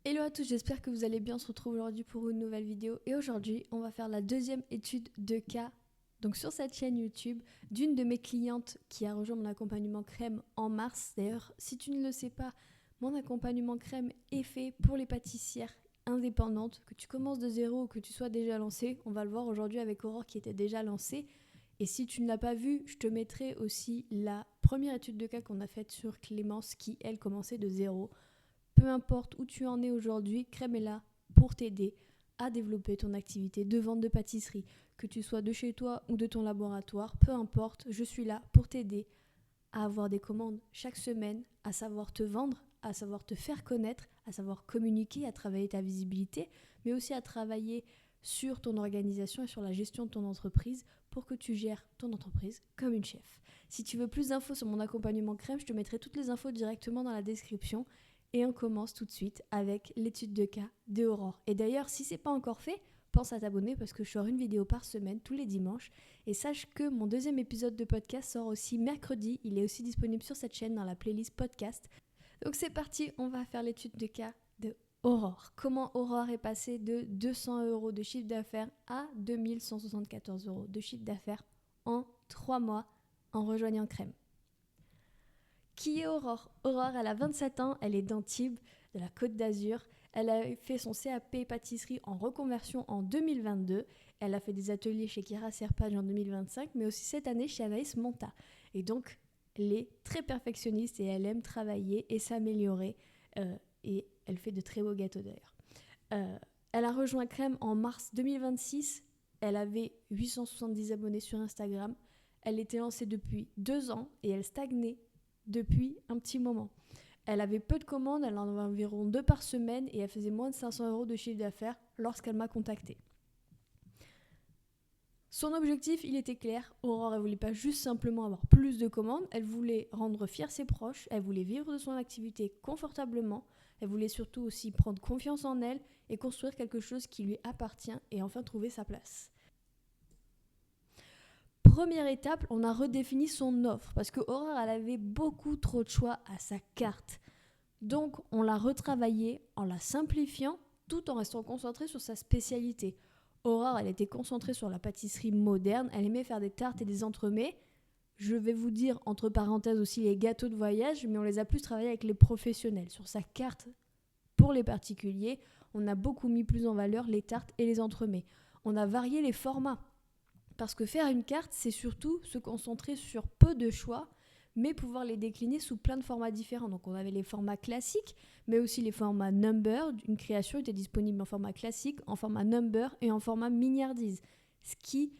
Hello à tous, j'espère que vous allez bien. On se retrouve aujourd'hui pour une nouvelle vidéo. Et aujourd'hui, on va faire la deuxième étude de cas, donc sur cette chaîne YouTube, d'une de mes clientes qui a rejoint mon accompagnement crème en mars. D'ailleurs, si tu ne le sais pas, mon accompagnement crème est fait pour les pâtissières indépendantes, que tu commences de zéro ou que tu sois déjà lancée. On va le voir aujourd'hui avec Aurore qui était déjà lancée. Et si tu ne l'as pas vu, je te mettrai aussi la première étude de cas qu'on a faite sur Clémence qui, elle, commençait de zéro. Peu importe où tu en es aujourd'hui, Crème est là pour t'aider à développer ton activité de vente de pâtisserie. Que tu sois de chez toi ou de ton laboratoire, peu importe, je suis là pour t'aider à avoir des commandes chaque semaine, à savoir te vendre, à savoir te faire connaître, à savoir communiquer, à travailler ta visibilité, mais aussi à travailler sur ton organisation et sur la gestion de ton entreprise pour que tu gères ton entreprise comme une chef. Si tu veux plus d'infos sur mon accompagnement crème, je te mettrai toutes les infos directement dans la description. Et on commence tout de suite avec l'étude de cas de Aurore. Et d'ailleurs, si ce n'est pas encore fait, pense à t'abonner parce que je sors une vidéo par semaine tous les dimanches. Et sache que mon deuxième épisode de podcast sort aussi mercredi. Il est aussi disponible sur cette chaîne dans la playlist podcast. Donc c'est parti, on va faire l'étude de cas de Aurore. Comment Aurore est passée de 200 € de chiffre d'affaires à 2174 € de chiffre d'affaires en 3 mois en rejoignant Crème. Qui est Aurore ? Aurore, elle a 27 ans, elle est d'Antibes, de la Côte d'Azur. Elle a fait son CAP pâtisserie en reconversion en 2022. Elle a fait des ateliers chez Kira Serpage en 2025, mais aussi cette année chez Anaïs Monta. Et donc, elle est très perfectionniste et elle aime travailler et s'améliorer. Et elle fait de très beaux gâteaux d'ailleurs. Elle a rejoint Crème en mars 2026. Elle avait 870 abonnés sur Instagram. Elle était lancée depuis 2 ans et elle stagnait depuis un petit moment. Elle avait peu de commandes, elle en avait environ 2 par semaine et elle faisait moins de 500 € de chiffre d'affaires lorsqu'elle m'a contactée. Son objectif, il était clair. Aurore, elle voulait pas juste simplement avoir plus de commandes, elle voulait rendre fiers ses proches, elle voulait vivre de son activité confortablement, elle voulait surtout aussi prendre confiance en elle et construire quelque chose qui lui appartient et enfin trouver sa place. Première étape, on a redéfini son offre parce que Aurore, elle avait beaucoup trop de choix à sa carte. Donc, on l'a retravaillée en la simplifiant tout en restant concentrée sur sa spécialité. Aurore, elle était concentrée sur la pâtisserie moderne, elle aimait faire des tartes et des entremets. Je vais vous dire, entre parenthèses aussi, les gâteaux de voyage, mais on les a plus travaillés avec les professionnels. Sur sa carte, pour les particuliers, on a beaucoup mis plus en valeur les tartes et les entremets. On a varié les formats. Parce que faire une carte, c'est surtout se concentrer sur peu de choix, mais pouvoir les décliner sous plein de formats différents. Donc on avait les formats classiques, mais aussi les formats number. Une création était disponible en format classique, en format number et en format mignardise. Ce qui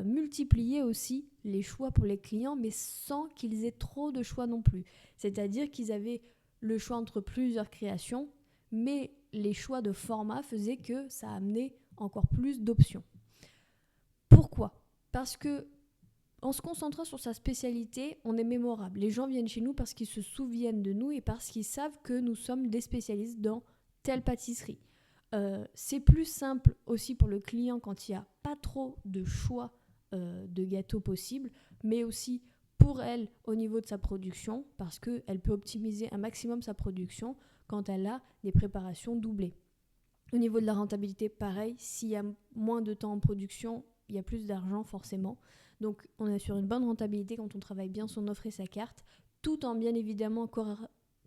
multipliait aussi les choix pour les clients, mais sans qu'ils aient trop de choix non plus. C'est-à-dire qu'ils avaient le choix entre plusieurs créations, mais les choix de format faisaient que ça amenait encore plus d'options. Pourquoi ? Parce que en se concentrant sur sa spécialité, on est mémorable. Les gens viennent chez nous parce qu'ils se souviennent de nous et parce qu'ils savent que nous sommes des spécialistes dans telle pâtisserie. C'est plus simple aussi pour le client quand il n'y a pas trop de choix de gâteaux possibles, mais aussi pour elle au niveau de sa production, parce qu'elle peut optimiser un maximum sa production quand elle a des préparations doublées. Au niveau de la rentabilité, pareil, s'il y a moins de temps en production, il y a plus d'argent forcément. Donc on est sur une bonne rentabilité quand on travaille bien son offre et sa carte, tout en bien évidemment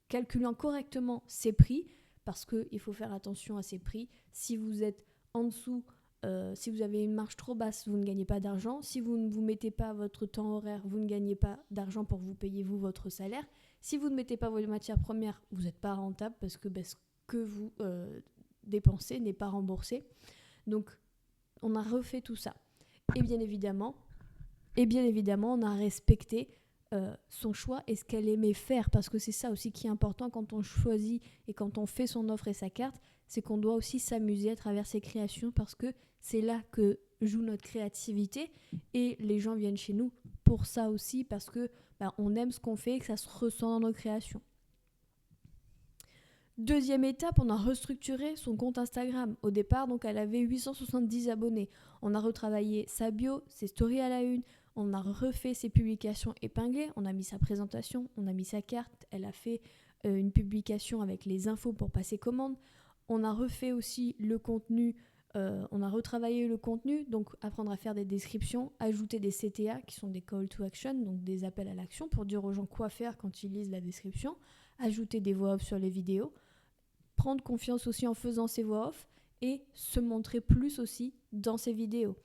calculant correctement ses prix, parce qu'il faut faire attention à ses prix. Si vous êtes en dessous, si vous avez une marge trop basse, vous ne gagnez pas d'argent. Si vous ne vous mettez pas votre temps horaire, vous ne gagnez pas d'argent pour vous payer vous votre salaire. Si vous ne mettez pas vos matières premières, vous n'êtes pas rentable parce que ce que vous dépensez n'est pas remboursé. Donc on a refait tout ça. Et bien évidemment, on a respecté son choix et ce qu'elle aimait faire, parce que c'est ça aussi qui est important quand on choisit et quand on fait son offre et sa carte, c'est qu'on doit aussi s'amuser à travers ses créations, parce que c'est là que joue notre créativité et les gens viennent chez nous pour ça aussi, parce que on aime ce qu'on fait et que ça se ressent dans nos créations. Deuxième étape, on a restructuré son compte Instagram. Au départ, donc, elle avait 870 abonnés. On a retravaillé sa bio, ses stories à la une, on a refait ses publications épinglées, on a mis sa présentation, on a mis sa carte, elle a fait une publication avec les infos pour passer commande. On a refait aussi le contenu, on a retravaillé le contenu, donc apprendre à faire des descriptions, ajouter des CTA qui sont des call to action, donc des appels à l'action pour dire aux gens quoi faire quand ils lisent la description, ajouter des voix off sur les vidéos, prendre confiance aussi en faisant ses voix off et se montrer plus aussi dans ses vidéos.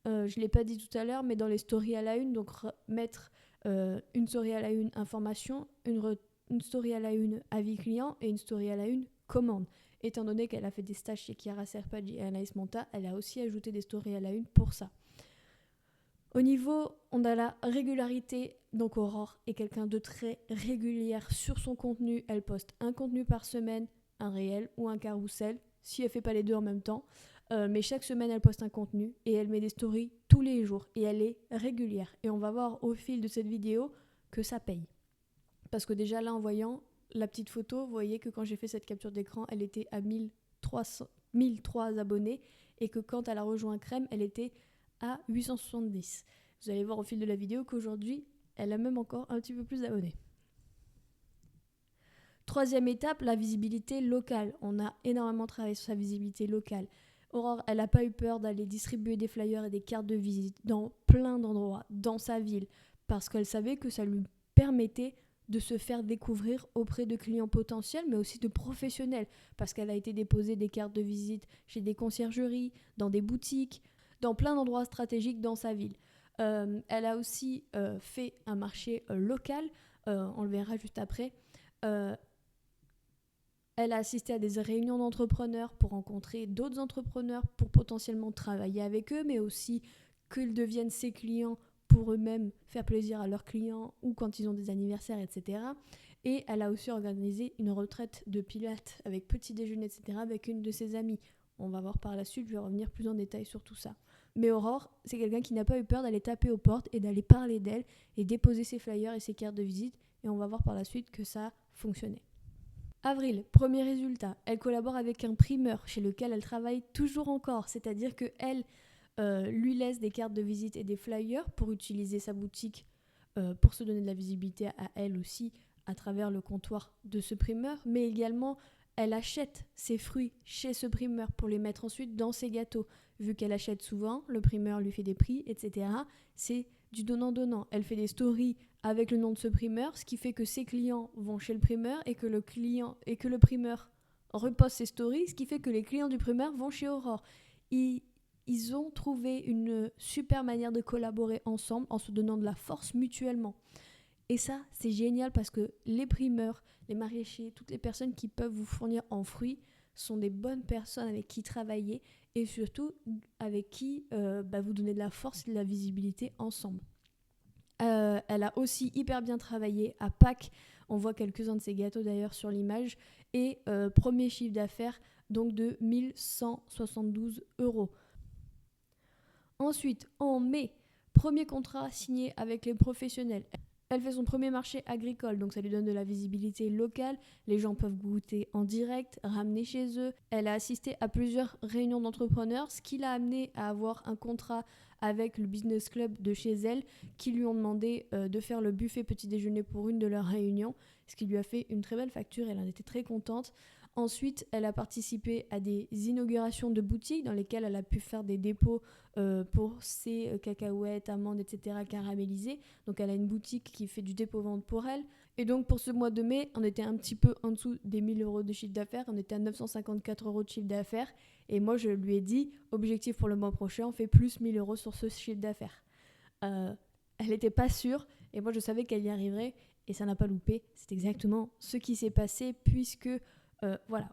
Je ne l'ai pas dit tout à l'heure, mais dans les stories à la une, donc mettre une story à la une information, une story à la une avis client et une story à la une commande. Étant donné qu'elle a fait des stages chez Chiara Serpaggi et Anaïs Monta, elle a aussi ajouté des stories à la une pour ça. Au niveau, on a la régularité, donc Aurore est quelqu'un de très régulière sur son contenu. Elle poste un contenu par semaine, un réel ou un carrousel, si elle ne fait pas les deux en même temps. Mais chaque semaine, elle poste un contenu et elle met des stories tous les jours. Et elle est régulière. Et on va voir au fil de cette vidéo que ça paye. Parce que déjà là, en voyant la petite photo, vous voyez que quand j'ai fait cette capture d'écran, elle était à 1003 abonnés. Et que quand elle a rejoint Crème, elle était à 870. Vous allez voir au fil de la vidéo qu'aujourd'hui, elle a même encore un petit peu plus d'abonnés. Troisième étape, la visibilité locale. On a énormément travaillé sur sa visibilité locale. Aurore, elle n'a pas eu peur d'aller distribuer des flyers et des cartes de visite dans plein d'endroits, dans sa ville, parce qu'elle savait que ça lui permettait de se faire découvrir auprès de clients potentiels, mais aussi de professionnels, parce qu'elle a été déposer des cartes de visite chez des conciergeries, dans des boutiques, dans plein d'endroits stratégiques dans sa ville. Elle a aussi fait un marché local, on le verra juste après. Elle a assisté à des réunions d'entrepreneurs pour rencontrer d'autres entrepreneurs, pour potentiellement travailler avec eux, mais aussi qu'ils deviennent ses clients pour eux-mêmes faire plaisir à leurs clients ou quand ils ont des anniversaires, etc. Et elle a aussi organisé une retraite de pilates avec petit déjeuner, etc. avec une de ses amies. On va voir par la suite, je vais revenir plus en détail sur tout ça. Mais Aurore, c'est quelqu'un qui n'a pas eu peur d'aller taper aux portes et d'aller parler d'elle et déposer ses flyers et ses cartes de visite. Et on va voir par la suite que ça a fonctionné. Avril, premier résultat, elle collabore avec un primeur chez lequel elle travaille toujours encore, c'est-à-dire qu'elle lui laisse des cartes de visite et des flyers pour utiliser sa boutique, pour se donner de la visibilité à elle aussi à travers le comptoir de ce primeur, mais également elle achète ses fruits chez ce primeur pour les mettre ensuite dans ses gâteaux. Vu qu'elle achète souvent, le primeur lui fait des prix, etc. C'est du donnant-donnant. Elle fait des stories avec le nom de ce primeur, ce qui fait que ses clients vont chez le primeur et que le primeur reposte ses stories, ce qui fait que les clients du primeur vont chez Aurore. Ils ont trouvé une super manière de collaborer ensemble en se donnant de la force mutuellement. Et ça, c'est génial parce que les primeurs, les maraîchers, toutes les personnes qui peuvent vous fournir en fruits sont des bonnes personnes avec qui travailler et surtout avec qui vous donnez de la force et de la visibilité ensemble. Elle a aussi hyper bien travaillé à Pâques. On voit quelques-uns de ses gâteaux d'ailleurs sur l'image. Et premier chiffre d'affaires donc de 1172 €. Ensuite, en mai, premier contrat signé avec les professionnels. Elle fait son premier marché agricole, donc ça lui donne de la visibilité locale. Les gens peuvent goûter en direct, ramener chez eux. Elle a assisté à plusieurs réunions d'entrepreneurs, ce qui l'a amené à avoir un contrat avec le business club de chez elle, qui lui ont demandé de faire le buffet petit déjeuner pour une de leurs réunions, ce qui lui a fait une très belle facture. Elle en était très contente. Ensuite, elle a participé à des inaugurations de boutiques dans lesquelles elle a pu faire des dépôts pour ses cacahuètes, amandes, etc. caramélisées. Donc elle a une boutique qui fait du dépôt-vente pour elle. Et donc pour ce mois de mai, on était un petit peu en dessous des 1 000 € de chiffre d'affaires. On était à 954 € de chiffre d'affaires. Et moi, je lui ai dit, objectif pour le mois prochain, on fait plus 1 000 € sur ce chiffre d'affaires. Elle n'était pas sûre. Et moi, je savais qu'elle y arriverait. Et ça n'a pas loupé. C'est exactement ce qui s'est passé puisque...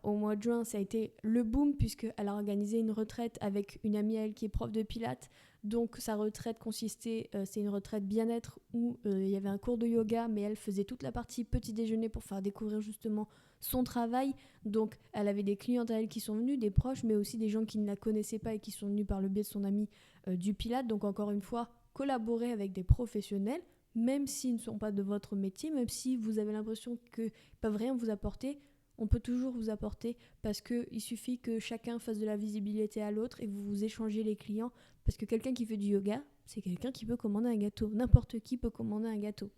au mois de juin, ça a été le boom puisqu'elle a organisé une retraite avec une amie à elle qui est prof de pilates. Donc sa retraite consistait, c'est une retraite bien-être où il y avait un cours de yoga, mais elle faisait toute la partie petit déjeuner pour faire découvrir justement son travail. Donc elle avait des clientes à elle qui sont venues, des proches, mais aussi des gens qui ne la connaissaient pas et qui sont venus par le biais de son amie du pilates. Donc encore une fois, collaborer avec des professionnels, même s'ils ne sont pas de votre métier, même si vous avez l'impression qu'ils ne peuvent rien vous apporter. On peut toujours vous apporter parce qu'il suffit que chacun fasse de la visibilité à l'autre et que vous échangez les clients. Parce que quelqu'un qui fait du yoga, c'est quelqu'un qui peut commander un gâteau. N'importe qui peut commander un gâteau.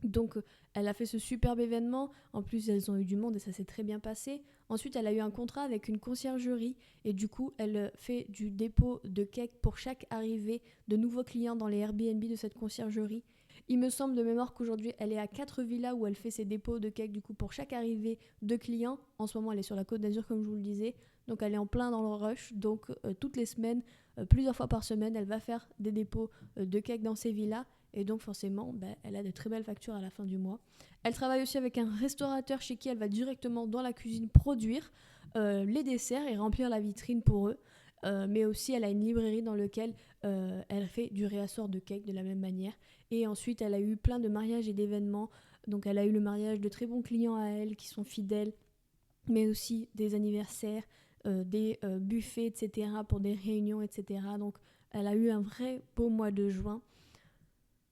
Donc elle a fait ce superbe événement, en plus elles ont eu du monde et ça s'est très bien passé. Ensuite elle a eu un contrat avec une conciergerie et du coup elle fait du dépôt de cake pour chaque arrivée de nouveaux clients dans les Airbnb de cette conciergerie. Il me semble de mémoire qu'aujourd'hui elle est à 4 villas où elle fait ses dépôts de cake du coup pour chaque arrivée de clients. En ce moment elle est sur la Côte d'Azur comme je vous le disais, donc elle est en plein dans le rush, donc toutes les semaines, plusieurs fois par semaine elle va faire des dépôts de cake dans ces villas. Et donc forcément, elle a de très belles factures à la fin du mois. Elle travaille aussi avec un restaurateur chez qui elle va directement dans la cuisine produire les desserts et remplir la vitrine pour eux. Mais aussi, elle a une librairie dans laquelle elle fait du réassort de cake de la même manière. Et ensuite, elle a eu plein de mariages et d'événements. Donc elle a eu le mariage de très bons clients à elle qui sont fidèles, mais aussi des anniversaires, des buffets, etc. pour des réunions, etc. Donc elle a eu un vrai beau mois de juin.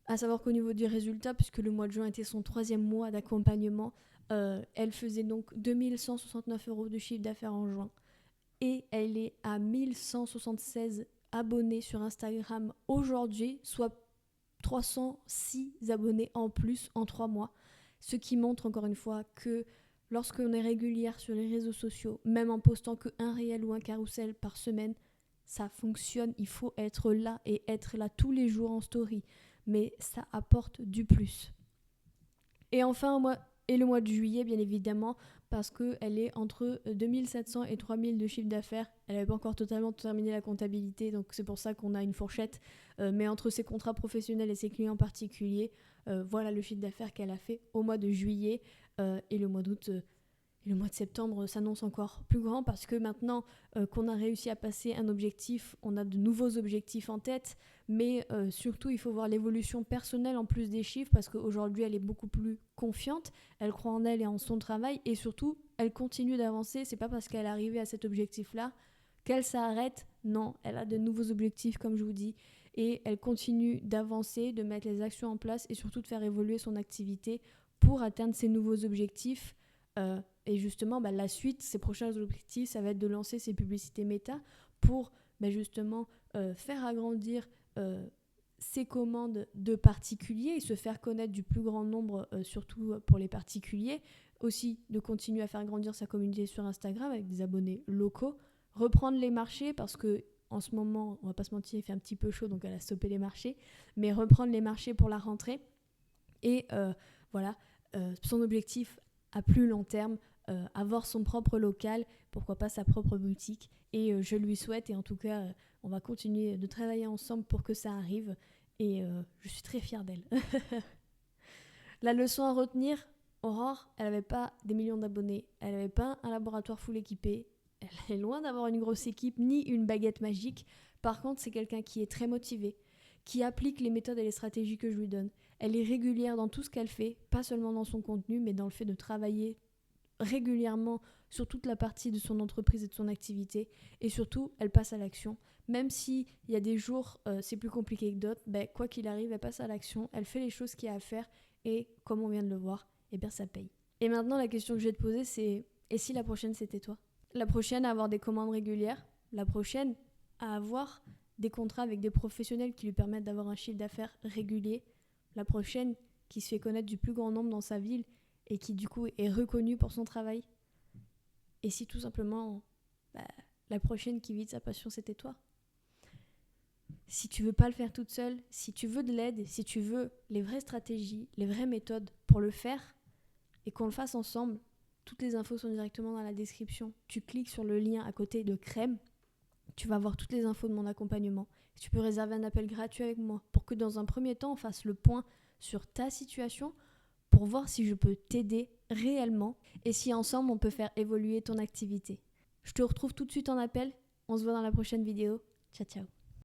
À savoir qu'au niveau du résultat, puisque le mois de juin était son 3e mois d'accompagnement, elle faisait donc 2169 € de chiffre d'affaires en juin. Et elle est à 1176 abonnés sur Instagram aujourd'hui, soit 306 abonnés en plus en 3 mois. Ce qui montre encore une fois que lorsqu'on est régulière sur les réseaux sociaux, même en postant qu'un réel ou un carrousel par semaine, ça fonctionne. Il faut être là et être là tous les jours en story. Mais ça apporte du plus. Et enfin, le mois de juillet, bien évidemment, parce qu'elle est entre 2700 et 3000 de chiffre d'affaires. Elle n'avait pas encore totalement terminé la comptabilité, donc c'est pour ça qu'on a une fourchette. Mais entre ses contrats professionnels et ses clients particuliers, voilà le chiffre d'affaires qu'elle a fait au mois de juillet. Et le mois d'août... Et le mois de septembre s'annonce encore plus grand parce que maintenant qu'on a réussi à passer un objectif, on a de nouveaux objectifs en tête, mais surtout il faut voir l'évolution personnelle en plus des chiffres parce qu'aujourd'hui elle est beaucoup plus confiante, elle croit en elle et en son travail et surtout elle continue d'avancer. C'est pas parce qu'elle est arrivée à cet objectif-là qu'elle s'arrête, non, elle a de nouveaux objectifs comme je vous dis et elle continue d'avancer, de mettre les actions en place et surtout de faire évoluer son activité pour atteindre ses nouveaux objectifs. Et justement, la suite, ses prochains objectifs, ça va être de lancer ses publicités méta pour justement faire agrandir ses commandes de particuliers et se faire connaître du plus grand nombre, surtout pour les particuliers. Aussi, de continuer à faire grandir sa communauté sur Instagram avec des abonnés locaux. Reprendre les marchés parce que en ce moment, on va pas se mentir, il fait un petit peu chaud, donc elle a stoppé les marchés. Mais reprendre les marchés pour la rentrée. Et son objectif à plus long terme, avoir son propre local, pourquoi pas sa propre boutique. Et je lui souhaite, et en tout cas, on va continuer de travailler ensemble pour que ça arrive. Et je suis très fière d'elle. La leçon à retenir, Aurore, elle n'avait pas des millions d'abonnés, elle n'avait pas un laboratoire full équipé, elle est loin d'avoir une grosse équipe ni une baguette magique. Par contre, c'est quelqu'un qui est très motivé, qui applique les méthodes et les stratégies que je lui donne. Elle est régulière dans tout ce qu'elle fait, pas seulement dans son contenu, mais dans le fait de travailler régulièrement sur toute la partie de son entreprise et de son activité. Et surtout, elle passe à l'action. Même s'il y a des jours, c'est plus compliqué que d'autres, quoi qu'il arrive, elle passe à l'action, elle fait les choses qu'il y a à faire et, comme on vient de le voir, ça paye. Et maintenant, la question que je vais te poser, c'est et si la prochaine, c'était toi ? La prochaine à avoir des commandes régulières, la prochaine à avoir des contrats avec des professionnels qui lui permettent d'avoir un chiffre d'affaires régulier, la prochaine qui se fait connaître du plus grand nombre dans sa ville et qui du coup est reconnue pour son travail. Et si tout simplement la prochaine qui vit de sa passion c'était toi. Si tu veux pas le faire toute seule, si tu veux de l'aide, si tu veux les vraies stratégies, les vraies méthodes pour le faire et qu'on le fasse ensemble, toutes les infos sont directement dans la description. Tu cliques sur le lien à côté de Crème, tu vas voir toutes les infos de mon accompagnement. Tu peux réserver un appel gratuit avec moi pour que dans un premier temps, on fasse le point sur ta situation pour voir si je peux t'aider réellement et si ensemble, on peut faire évoluer ton activité. Je te retrouve tout de suite en appel. On se voit dans la prochaine vidéo. Ciao, ciao.